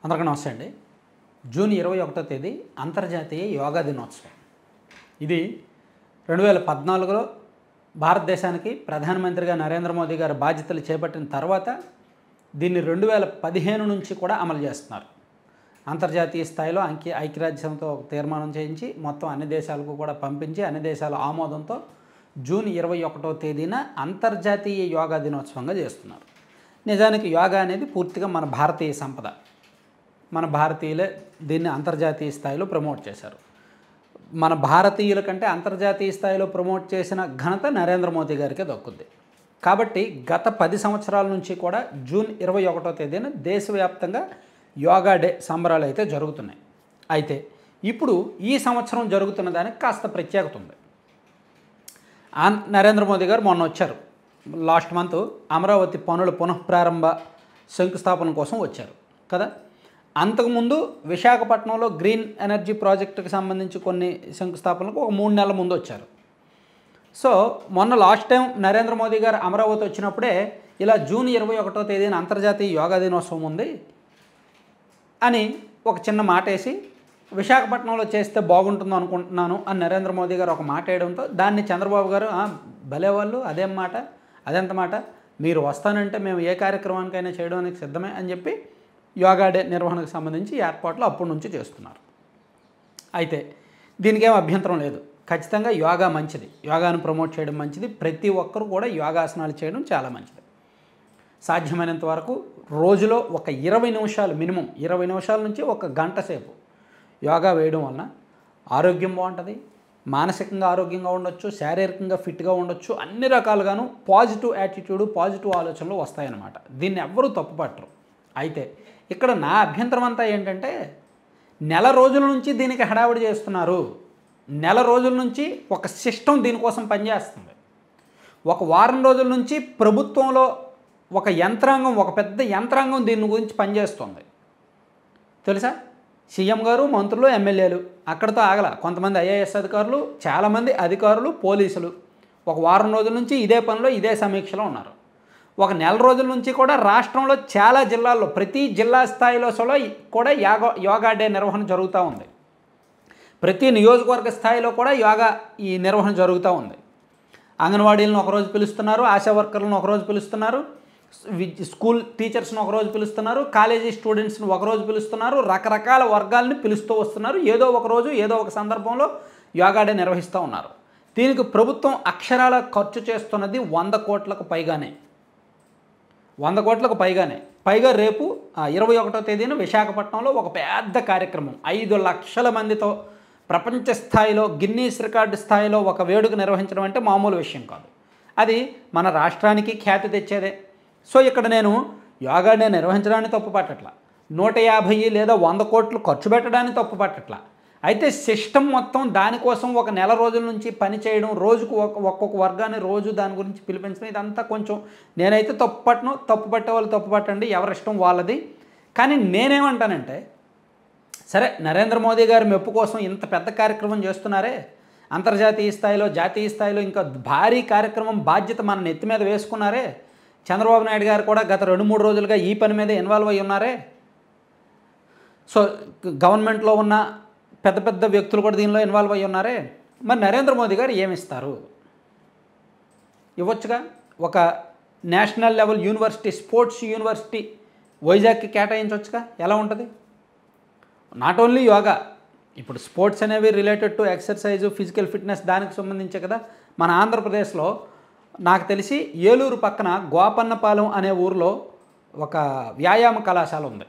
అందరికీ నమస్తే అండి. జూన్ 21వ తేదీ అంతర్జాతీయ యోగా దినోత్సవం. ఇది 2014లో భారతదేశానికి ప్రధానమంత్రిగా నరేంద్ర మోదీ గారు బాధ్యతలు చేపట్టిన తర్వాత దీన్ని 2015 నుంచి కూడా అమలు చేస్తున్నారు. అంతర్జాతీయ స్థాయిలో ఐక్యరాజ్యసమితితో ఒక తీర్మానం చేయించి మొత్తం అన్ని దేశాలకు కూడా పంపించి అన్ని దేశాల ఆమోదంతో జూన్ 21వ తేదీన అంతర్జాతీయ యోగా దినోత్సవంగా చేస్తున్నారు. నిజానికి యోగా అనేది పూర్తిగా మన భారతీయ సంపద. మన భారతీయులే దీన్ని అంతర్జాతీయ స్థాయిలో ప్రమోట్ చేశారు. మన భారతీయుల కంటే అంతర్జాతీయ స్థాయిలో ప్రమోట్ చేసిన ఘనత నరేంద్ర మోదీ గారికే దక్కుద్ది. కాబట్టి గత 10 సంవత్సరాల నుంచి కూడా జూన్ 21వ తేదీన దేశవ్యాప్తంగా యోగా డే సంబరాలు అయితే జరుగుతున్నాయి. అయితే ఇప్పుడు ఈ సంవత్సరం జరుగుతున్న దానికి కాస్త ప్రత్యేకత ఉంది. నరేంద్ర మోదీ గారు మొన్న వచ్చారు. లాస్ట్ మంత్ అమరావతి పనుల పునఃప్రారంభ శంకుస్థాపన కోసం వచ్చారు కదా. అంతకుముందు విశాఖపట్నంలో గ్రీన్ ఎనర్జీ ప్రాజెక్టుకి సంబంధించి కొన్ని శంకుస్థాపనలకు ఒక 3 నెలల ముందు వచ్చారు. సో మొన్న లాస్ట్ టైం నరేంద్ర మోదీ గారు అమరావతి వచ్చినప్పుడే ఇలా జూన్ 21వ తేదీన అంతర్జాతీయ యోగా దినోత్సవం ఉంది అని ఒక చిన్న మాట వేసి విశాఖపట్నంలో చేస్తే బాగుంటుందో అనుకుంటున్నాను అని నరేంద్ర మోదీ గారు ఒక మాట వేయడంతో దాన్ని చంద్రబాబు గారు భలేవాళ్ళు అదేం మాట అదెంత మాట, మీరు వస్తానంటే మేము ఏ కార్యక్రమానికైనా చేయడానికి సిద్ధమే అని చెప్పి యోగా డే నిర్వహణకు సంబంధించి ఏర్పాట్లు అప్పటి నుంచి చేస్తున్నారు. అయితే దీనికేం అభ్యంతరం లేదు. ఖచ్చితంగా యోగా మంచిది, యోగాను ప్రమోట్ చేయడం మంచిది. ప్రతి ఒక్కరూ కూడా యోగాసనాలు చేయడం చాలా మంచిది. సాధ్యమైనంత వరకు రోజులో ఒక 20 నిమిషాలు మినిమం 20 నిమిషాల నుంచి ఒక గంట సేపు యోగా వేయడం వలన ఆరోగ్యం బాగుంటుంది, మానసికంగా ఆరోగ్యంగా ఉండొచ్చు, శారీరకంగా ఫిట్గా ఉండొచ్చు, అన్ని రకాలుగాను పాజిటివ్ యాటిట్యూడ్ పాజిటివ్ ఆలోచనలు వస్తాయన్నమాట. దీన్ని ఎవ్వరూ తప్పుపట్టరు. అయితే ఇక్కడ నా అభ్యంతరం అంతా ఏంటంటే నెల రోజుల నుంచి దీనికి హడావిడి చేస్తున్నారు. నెల రోజుల నుంచి ఒక సిస్టమ్ దీనికోసం పనిచేస్తుంది. ఒక వారం రోజుల నుంచి ప్రభుత్వంలో ఒక యంత్రాంగం, ఒక పెద్ద యంత్రాంగం దీని గురించి పనిచేస్తుంది తెలుసా. సీఎం గారు, మంత్రులు, ఎమ్మెల్యేలు అక్కడితో ఆగల. కొంతమంది ఐఏఎస్ అధికారులు, చాలామంది అధికారులు, పోలీసులు ఒక వారం రోజుల నుంచి ఇదే పనిలో ఇదే సమీక్షలో ఉన్నారు. ఒక నెల రోజుల నుంచి కూడా రాష్ట్రంలో చాలా జిల్లాల్లో ప్రతి జిల్లా స్థాయిలో కూడా యోగా డే నిర్వహణ జరుగుతూ ఉంది. ప్రతి నియోజకవర్గ స్థాయిలో కూడా యోగా ఈ నిర్వహణ జరుగుతూ ఉంది. అంగన్వాడీలను ఒకరోజు పిలుస్తున్నారు, ఆశా వర్కర్లను ఒకరోజు పిలుస్తున్నారు, స్కూల్ టీచర్స్ని ఒకరోజు పిలుస్తున్నారు, కాలేజీ స్టూడెంట్స్ని ఒకరోజు పిలుస్తున్నారు, రకరకాల వర్గాలని పిలుస్తూ వస్తున్నారు. ఏదో ఒక రోజు ఏదో ఒక సందర్భంలో యోగా డే నిర్వహిస్తూ ఉన్నారు. దీనికి ప్రభుత్వం అక్షరాల ఖర్చు చేస్తున్నది 100 కోట్లకు పైగానే. 100 కోట్లకు పైగా రేపు 21వ తేదీన విశాఖపట్నంలో ఒక పెద్ద కార్యక్రమం 5 లక్షల మందితో ప్రపంచ స్థాయిలో గిన్నీస్ రికార్డు స్థాయిలో ఒక వేడుక నిర్వహించడం అంటే మామూలు విషయం కాదు. అది మన రాష్ట్రానికి ఖ్యాతి తెచ్చేదే. సో ఇక్కడ నేను యోగా డే నిర్వహించడాన్ని తప్పు పట్టట్లా, 150 లేదా 100 కోట్లు ఖర్చు పెట్టడాన్ని తప్పు పట్టట్లా. అయితే సిస్టమ్ మొత్తం దానికోసం ఒక నెల రోజుల నుంచి పని చేయడం, రోజుకు ఒక్కొక్క వర్గాన్ని రోజు దాని గురించి పిలిపించడం, ఇదంతా కొంచెం నేనైతే తప్పు పట్టను. తప్పు పట్టే వాళ్ళు తప్పు పట్టండి, ఎవరిష్టం వాళ్ళది. కానీ నేనేమంటానంటే సరే, నరేంద్ర మోదీ గారి మెప్పు కోసం ఇంత పెద్ద కార్యక్రమం చేస్తున్నారే, అంతర్జాతీయ స్థాయిలో జాతీయ స్థాయిలో ఇంకా భారీ కార్యక్రమం బాధ్యత మన నెత్తి మీద వేసుకున్నారే. చంద్రబాబు నాయుడు గారు కూడా గత 2-3 రోజులుగా ఈ పని మీద ఇన్వాల్వ్ అయ్యి ఉన్నారే. సో గవర్నమెంట్లో ఉన్న పెద్ద పెద్ద వ్యక్తులు కూడా దీనిలో ఇన్వాల్వ్ అయ్యి ఉన్నారే. మరి నరేంద్ర మోదీ గారు ఏమిస్తారు? ఇవ్వచ్చుగా. ఒక national level university, sports university వైజాగ్కి కేటాయించవచ్చుగా. ఎలా ఉంటుంది? నాట్ ఓన్లీ యోగా, ఇప్పుడు స్పోర్ట్స్ అనేవి related to exercise, physical fitness దానికి సంబంధించే కదా. మన ఆంధ్రప్రదేశ్లో నాకు తెలిసి ఏలూరు పక్కన గోపన్నపాలెం అనే ఊరిలో ఒక వ్యాయామ కళాశాల ఉంది.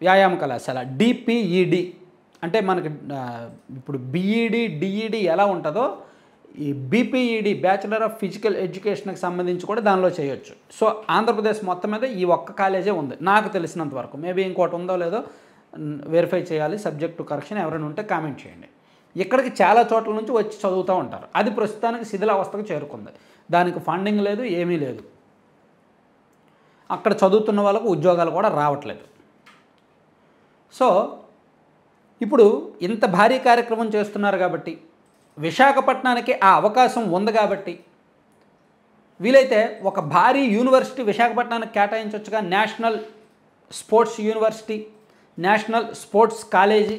వ్యాయామ కళాశాల డిపిఈడి అంటే మనకి ఇప్పుడు బిఈడి డిఈడి ఎలా ఉంటుందో ఈ బీపీఈడి బ్యాచిలర్ ఆఫ్ ఫిజికల్ ఎడ్యుకేషన్కి సంబంధించి కూడా దానిలో చేయొచ్చు. సో ఆంధ్రప్రదేశ్ మొత్తం మీద ఈ ఒక్క కాలేజే ఉంది నాకు తెలిసినంత వరకు. మేబీ ఇంకోటి ఉందో లేదో వెరిఫై చేయాలి. సబ్జెక్ట్ టు కరెక్షన్ ఎవరైనా ఉంటే కామెంట్ చేయండి. ఇక్కడికి చాలా చోట్ల నుంచి వచ్చి చదువుతూ ఉంటారు. అది ప్రస్తుతానికి శిథిలావస్థకు చేరుకుంది. దానికి ఫండింగ్ లేదు, ఏమీ లేదు. అక్కడ చదువుతున్న వాళ్ళకు ఉద్యోగాలు కూడా రావట్లేదు. సో ఇప్పుడు ఇంత భారీ కార్యక్రమం చేస్తున్నారు కాబట్టి, విశాఖపట్నానికి ఆ అవకాశం ఉంది కాబట్టి వీలైతే ఒక భారీ యూనివర్సిటీ విశాఖపట్నానికి కేటాయించవచ్చుగా. National sports university, national sports college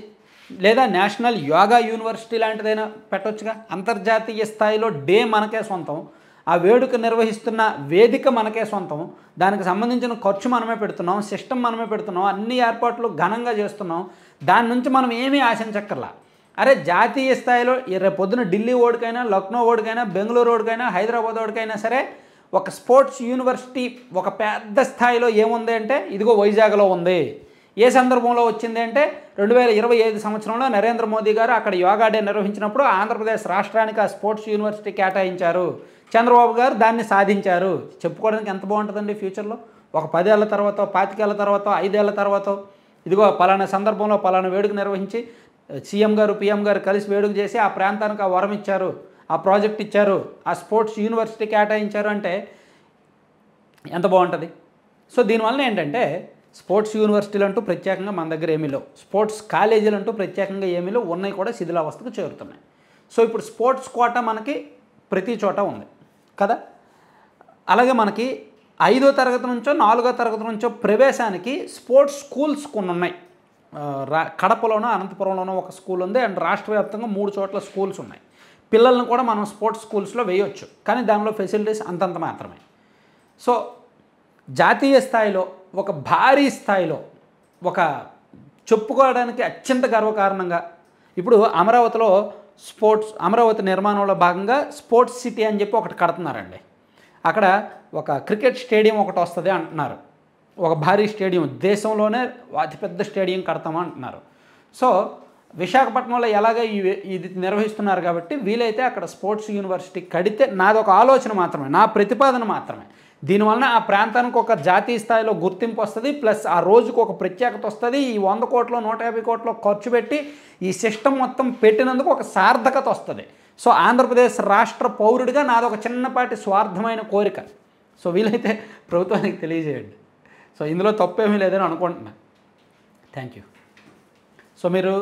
లేదా నేషనల్ యోగా యూనివర్సిటీ లాంటిదైనా పెట్టొచ్చుగా. అంతర్జాతీయ స్థాయిలో డే మనకే సొంతం, ఆ వేడుక నిర్వహిస్తున్న వేదిక మనకే సొంతం, దానికి సంబంధించిన ఖర్చు మనమే పెడుతున్నాం, సిస్టమ్ మనమే పెడుతున్నాం, అన్ని ఏర్పాట్లు ఘనంగా చేస్తున్నాం. దాని నుంచి మనం ఏమీ ఆశించక్కర్లా. అరే జాతీయ స్థాయిలో రేపు పొద్దున ఢిల్లీ ఓడికైనా, లక్నో ఓడికైనా, బెంగళూరు ఓడికైనా, హైదరాబాద్ ఓడికైనా సరే ఒక స్పోర్ట్స్ యూనివర్సిటీ ఒక పెద్ద స్థాయిలో ఏముంది అంటే ఇదిగో వైజాగ్లో ఉంది. ఏ సందర్భంలో వచ్చింది అంటే 2025 సంవత్సరంలో నరేంద్ర మోదీ గారు అక్కడ యోగా డే నిర్వహించినప్పుడు ఆంధ్రప్రదేశ్ రాష్ట్రానికి ఆ స్పోర్ట్స్ యూనివర్సిటీ కేటాయించారు. చంద్రబాబు గారు దాన్ని సాధించారు. చెప్పుకోవడానికి ఎంత బాగుంటుందండి ఫ్యూచర్లో. ఒక 10 ఏళ్ల తర్వాత, 25 ఏళ్ల తర్వాత, 5 ఏళ్ల తర్వాత ఇదిగో పలానా సందర్భంలో పలానా వేడుక నిర్వహించి సీఎం గారు, పీఎం గారు కలిసి వేడుక చేసి ఆ ప్రాంతానికి ఆ వరం ఇచ్చారు, ఆ ప్రాజెక్ట్ ఇచ్చారు, ఆ స్పోర్ట్స్ యూనివర్సిటీ కేటాయించారు అంటే ఎంత బాగుంటుంది. సో దీనివల్ల ఏంటంటే స్పోర్ట్స్ యూనివర్సిటీలు అంటూ ప్రత్యేకంగా మన దగ్గర ఏమీ లేవు, స్పోర్ట్స్ కాలేజీలు అంటూ ప్రత్యేకంగా ఏమీ లేవు, ఉన్నాయి కూడా శిథిలావస్థకు చేరుతున్నాయి. సో ఇప్పుడు స్పోర్ట్స్ కోటా మనకి ప్రతి చోట ఉంది కదా. అలాగే మనకి 5వ తరగతి నుంచో 4వ తరగతి నుంచో ప్రవేశానికి స్పోర్ట్స్ స్కూల్స్ కొన్ని ఉన్నాయి. కడపలోనో అనంతపురంలోనో ఒక స్కూల్ ఉంది, అండ్ రాష్ట్ర వ్యాప్తంగా 3 చోట్ల స్కూల్స్ ఉన్నాయి. పిల్లల్ని కూడా మనం స్పోర్ట్స్ స్కూల్స్లో వేయొచ్చు, కానీ దానిలో ఫెసిలిటీస్ అంతంత మాత్రమే. సో జాతీయ స్థాయిలో ఒక భారీ స్థాయిలో ఒక చెప్పుకోవడానికి అత్యంత గర్వకారణంగా ఇప్పుడు అమరావతిలో అమరావతి నిర్మాణంలో భాగంగా స్పోర్ట్స్ సిటీ అని చెప్పి ఒకటి కడుతున్నారండి. అక్కడ ఒక క్రికెట్ స్టేడియం ఒకటి వస్తుంది అంటున్నారు, ఒక భారీ స్టేడియం, దేశంలోనే అతిపెద్ద స్టేడియం కడతామా అంటున్నారు. సో విశాఖపట్నంలో ఎలాగ ఇది నిర్వహిస్తున్నారు కాబట్టి వీలైతే అక్కడ స్పోర్ట్స్ యూనివర్సిటీ కడితే, నాదొక ఆలోచన మాత్రమే, నా ప్రతిపాదన మాత్రమే, దీనివలన ఆ ప్రాంతానికి ఒక జాతీయ స్థాయిలో గుర్తింపు వస్తుంది, ప్లస్ ఆ రోజుకు ఒక ప్రత్యేకత వస్తుంది. ఈ 100 కోట్లు 150 కోట్లు ఖర్చు పెట్టి ఈ సిస్టమ్ మొత్తం పెట్టినందుకు ఒక సార్థకత వస్తుంది. సో ఆంధ్రప్రదేశ్ రాష్ట్ర పౌరుడిగా నాదొక చిన్నపాటి స్వార్థమైన కోరిక. సో వీలైతే ప్రభుత్వానికి తెలియజేయండి. సో ఇందులో తప్పేమీ లేదని అనుకుంటున్నాను. Thank you. సో మీరు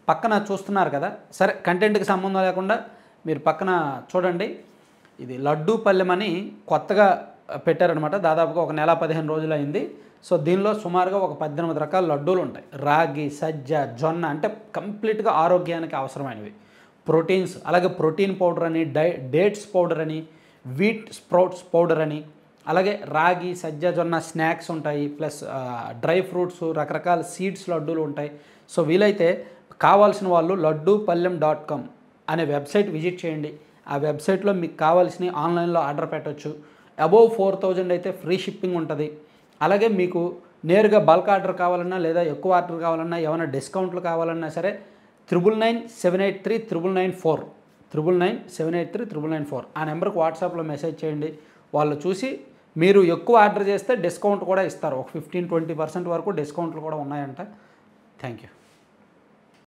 పక్కన చూస్తున్నారు కదా, సరే కంటెంట్కి సంబంధం లేకుండా మీరు పక్కన చూడండి. ఇది లడ్డూ పల్లెం అని కొత్తగా పెట్టారనమాట. దాదాపుగా ఒక నెల 15 రోజులు అయింది. సో దీనిలో సుమారుగా ఒక 18 రకాల లడ్డూలు ఉంటాయి. రాగి, సజ్జ, జొన్న, అంటే కంప్లీట్గా ఆరోగ్యానికి అవసరమైనవి. ప్రోటీన్స్, అలాగే ప్రోటీన్ పౌడర్ అని, డేట్స్ పౌడర్ అని, వీట్ స్ప్రౌట్స్ పౌడర్ అని, అలాగే రాగి, సజ్జ, జొన్న స్నాక్స్ ఉంటాయి, ప్లస్ డ్రై ఫ్రూట్స్, రకరకాల సీడ్స్ లడ్డూలు ఉంటాయి. సో వీలైతే కావాల్సిన వాళ్ళు laddupallem.com అనే వెబ్సైట్ విజిట్ చేయండి. ఆ వెబ్సైట్లో మీకు కావాల్సినవి ఆన్లైన్లో ఆర్డర్ పెట్టవచ్చు. అబోవ్ 4000 అయితే ఫ్రీ షిప్పింగ్ ఉంటుంది. అలాగే మీకు నేరుగా బల్క్ ఆర్డర్ కావాలన్నా లేదా ఎక్కువ ఆర్డర్ కావాలన్నా, ఏమైనా డిస్కౌంట్లు కావాలన్నా సరే 9997839994 9997839994 ఆ నెంబర్కి వాట్సాప్లో మెసేజ్ చేయండి. వాళ్ళు చూసి మీరు ఎక్కువ ఆర్డర్ చేస్తే డిస్కౌంట్ కూడా ఇస్తారు. ఒక 15-20% వరకు డిస్కౌంట్లు కూడా ఉన్నాయంట. Thank you.